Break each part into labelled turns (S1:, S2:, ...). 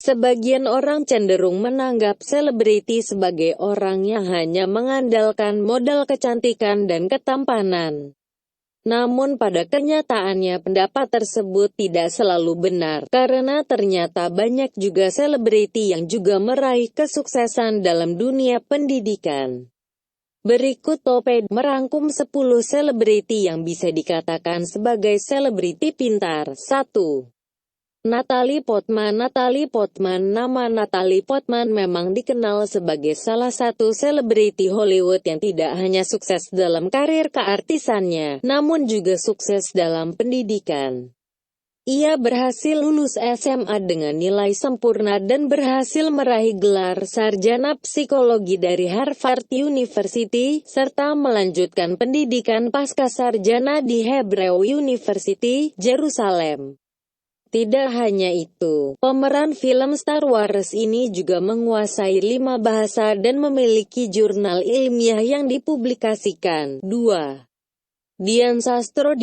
S1: Sebagian orang cenderung menganggap selebriti sebagai orang yang hanya mengandalkan modal kecantikan dan ketampanan. Namun pada kenyataannya pendapat tersebut tidak selalu benar, karena ternyata banyak juga selebriti yang juga meraih kesuksesan dalam dunia pendidikan. Berikut Toped merangkum 10 selebriti yang bisa dikatakan sebagai selebriti pintar. 1. Natalie Portman. Nama Natalie Portman memang dikenal sebagai salah satu selebriti Hollywood yang tidak hanya sukses dalam karir keartisannya, namun juga sukses dalam pendidikan. Ia berhasil lulus SMA dengan nilai sempurna dan berhasil meraih gelar sarjana psikologi dari Harvard University, serta melanjutkan pendidikan pascasarjana di Hebrew University, Yerusalem. Tidak hanya itu, pemeran film Star Wars ini juga menguasai 5 bahasa dan memiliki jurnal ilmiah yang dipublikasikan. 2. Dian Sastro.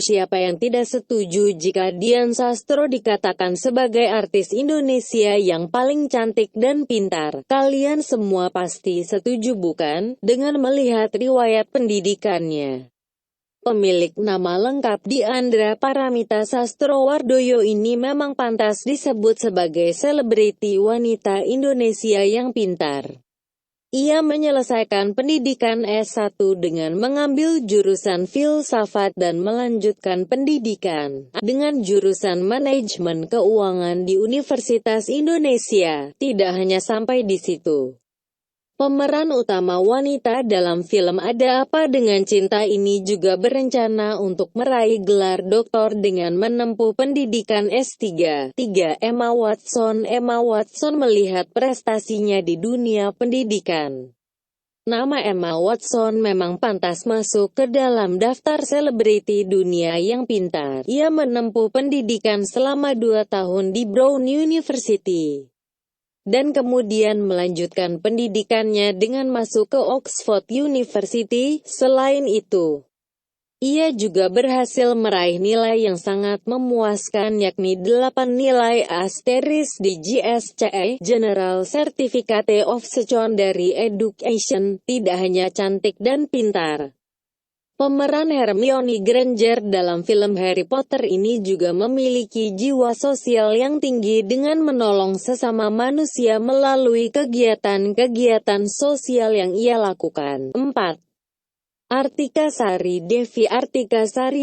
S1: Siapa yang tidak setuju jika Dian Sastro dikatakan sebagai artis Indonesia yang paling cantik dan pintar? Kalian semua pasti setuju bukan? Dengan melihat riwayat pendidikannya. Pemilik nama lengkap Diandra Paramita Sastrowardoyo ini memang pantas disebut sebagai selebriti wanita Indonesia yang pintar. Ia menyelesaikan pendidikan S1 dengan mengambil jurusan filsafat dan melanjutkan pendidikan dengan jurusan manajemen keuangan di Universitas Indonesia. Tidak hanya sampai di situ. Pemeran utama wanita dalam film Ada Apa Dengan Cinta ini juga berencana untuk meraih gelar doktor dengan menempuh pendidikan S3. 3. Emma Watson melihat prestasinya di dunia pendidikan. Nama Emma Watson memang pantas masuk ke dalam daftar selebriti dunia yang pintar. Ia menempuh pendidikan selama 2 tahun di Brown University. Dan kemudian melanjutkan pendidikannya dengan masuk ke Oxford University. Selain itu, ia juga berhasil meraih nilai yang sangat memuaskan yakni 8 nilai asteris di GSCE, General Certificate of Secondary Education. Tidak hanya cantik dan pintar. Pemeran Hermione Granger dalam film Harry Potter ini juga memiliki jiwa sosial yang tinggi dengan menolong sesama manusia melalui kegiatan-kegiatan sosial yang ia lakukan. 4. Artika Sari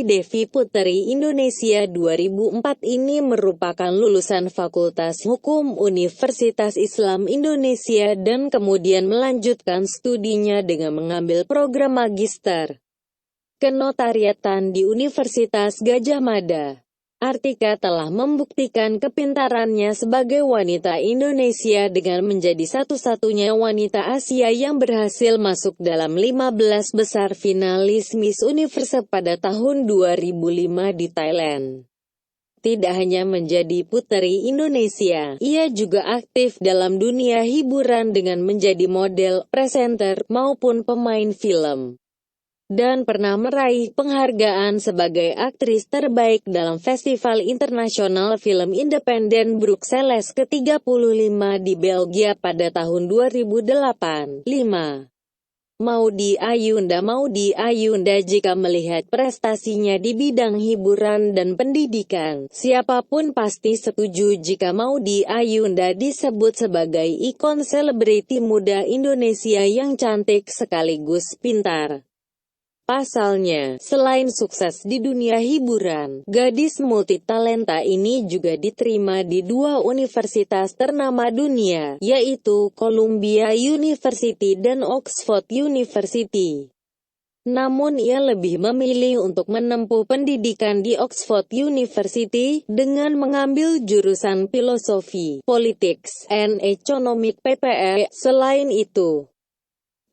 S1: Devi Puteri Indonesia 2004 ini merupakan lulusan Fakultas Hukum Universitas Islam Indonesia dan kemudian melanjutkan studinya dengan mengambil program magister Kenotariatan di Universitas Gadjah Mada. Artika telah membuktikan kepintarannya sebagai wanita Indonesia dengan menjadi satu-satunya wanita Asia yang berhasil masuk dalam 15 besar finalis Miss Universe pada tahun 2005 di Thailand. Tidak hanya menjadi puteri Indonesia, ia juga aktif dalam dunia hiburan dengan menjadi model, presenter, maupun pemain film. Dan pernah meraih penghargaan sebagai aktris terbaik dalam Festival Internasional Film Independen Bruxelles ke-35 di Belgia pada tahun 2008. 5. Maudy Ayunda. Jika melihat prestasinya di bidang hiburan dan pendidikan, siapapun pasti setuju jika Maudy Ayunda disebut sebagai ikon selebriti muda Indonesia yang cantik sekaligus pintar. Pasalnya, selain sukses di dunia hiburan, gadis multitalenta ini juga diterima di 2 universitas ternama dunia, yaitu Columbia University dan Oxford University. Namun ia lebih memilih untuk menempuh pendidikan di Oxford University, dengan mengambil jurusan Filosofi, Politics, and Economic PPE. Selain itu,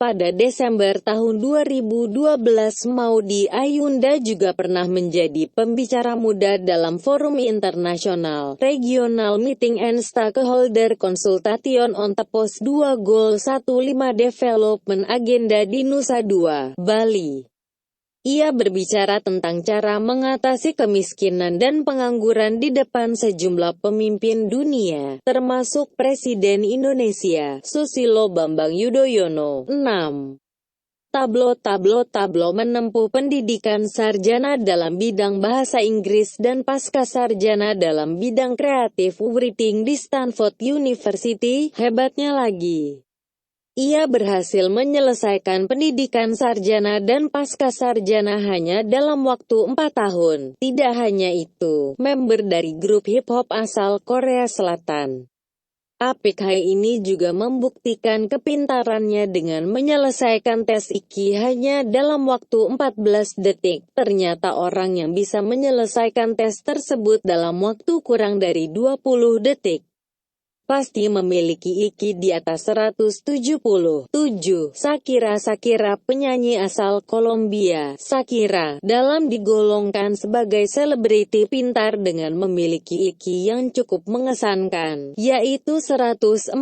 S1: pada Desember tahun 2012 Maudy Ayunda juga pernah menjadi pembicara muda dalam Forum Internasional, Regional Meeting and Stakeholder Consultation on the Post-2 Goal 15 Development Agenda di Nusa Dua, Bali. Ia berbicara tentang cara mengatasi kemiskinan dan pengangguran di depan sejumlah pemimpin dunia, termasuk Presiden Indonesia, Susilo Bambang Yudhoyono. 6. Tablo menempuh pendidikan sarjana dalam bidang bahasa Inggris dan pasca sarjana dalam bidang creative writing di Stanford University. Hebatnya lagi, ia berhasil menyelesaikan pendidikan sarjana dan pasca sarjana hanya dalam waktu 4 tahun. Tidak hanya itu, member dari grup hip-hop asal Korea Selatan, Apik High ini juga membuktikan kepintarannya dengan menyelesaikan tes IQ hanya dalam waktu 14 detik. Ternyata orang yang bisa menyelesaikan tes tersebut dalam waktu kurang dari 20 detik pasti memiliki IQ di atas 170. 7. Shakira penyanyi asal Kolombia. Shakira dalam digolongkan sebagai selebriti pintar dengan memiliki IQ yang cukup mengesankan, yaitu 140.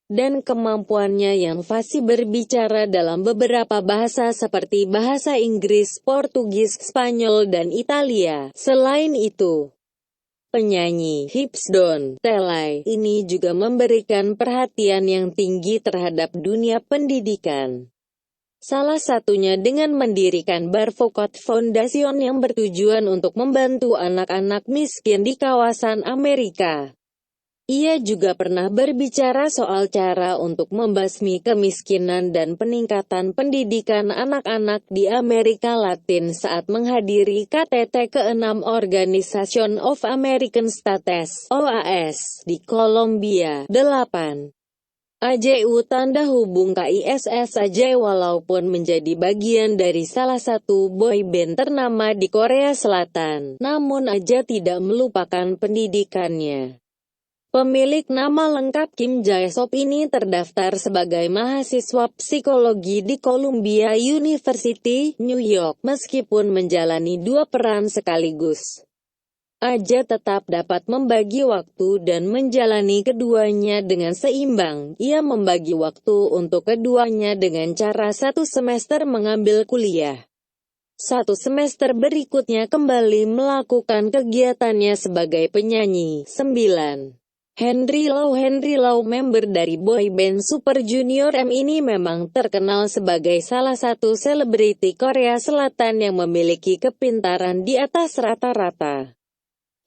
S1: Dan kemampuannya yang fasih berbicara dalam beberapa bahasa seperti bahasa Inggris, Portugis, Spanyol, dan Italia. Selain itu, penyanyi Hips Don Telai ini juga memberikan perhatian yang tinggi terhadap dunia pendidikan. Salah satunya dengan mendirikan Barfocode Foundation yang bertujuan untuk membantu anak-anak miskin di kawasan Amerika. Ia juga pernah berbicara soal cara untuk membasmi kemiskinan dan peningkatan pendidikan anak-anak di Amerika Latin saat menghadiri KTT ke-6 Organization of American States (OAS) di Kolombia. 8. AJU tanda hubung KISS AJ walaupun menjadi bagian dari salah satu boyband ternama di Korea Selatan, namun AJ tidak melupakan pendidikannya. Pemilik nama lengkap Kim Jae-sop ini terdaftar sebagai mahasiswa psikologi di Columbia University, New York, meskipun menjalani 2 peran sekaligus. Aja tetap dapat membagi waktu dan menjalani keduanya dengan seimbang. Ia membagi waktu untuk keduanya dengan cara 1 semester mengambil kuliah. 1 semester berikutnya kembali melakukan kegiatannya sebagai penyanyi. 9. Henry Lau member dari boyband Super Junior M ini memang terkenal sebagai salah satu selebriti Korea Selatan yang memiliki kepintaran di atas rata-rata.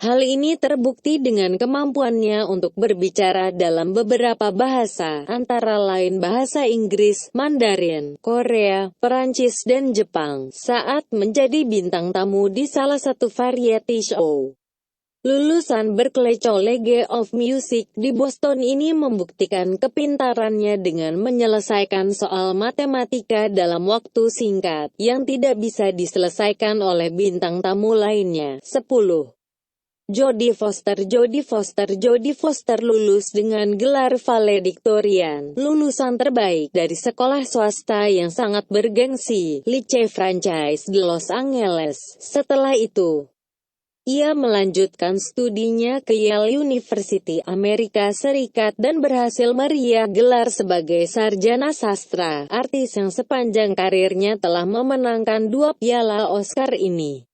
S1: Hal ini terbukti dengan kemampuannya untuk berbicara dalam beberapa bahasa, antara lain bahasa Inggris, Mandarin, Korea, Perancis dan Jepang, saat menjadi bintang tamu di salah satu variety show. Lulusan Berklee College of Music di Boston ini membuktikan kepintarannya dengan menyelesaikan soal matematika dalam waktu singkat, yang tidak bisa diselesaikan oleh bintang tamu lainnya. 10. Jodie Foster lulus dengan gelar valedictorian, lulusan terbaik dari sekolah swasta yang sangat bergengsi, Licey Franchise di Los Angeles. Setelah itu, ia melanjutkan studinya ke Yale University, Amerika Serikat dan berhasil meraih gelar sebagai sarjana sastra. Artis yang sepanjang karirnya telah memenangkan 2 piala Oscar ini.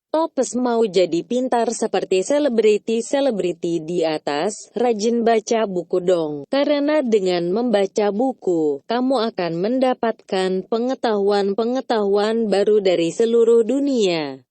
S1: Topes mau jadi pintar seperti selebriti di atas, rajin baca buku dong. Karena dengan membaca buku, kamu akan mendapatkan pengetahuan baru dari seluruh dunia.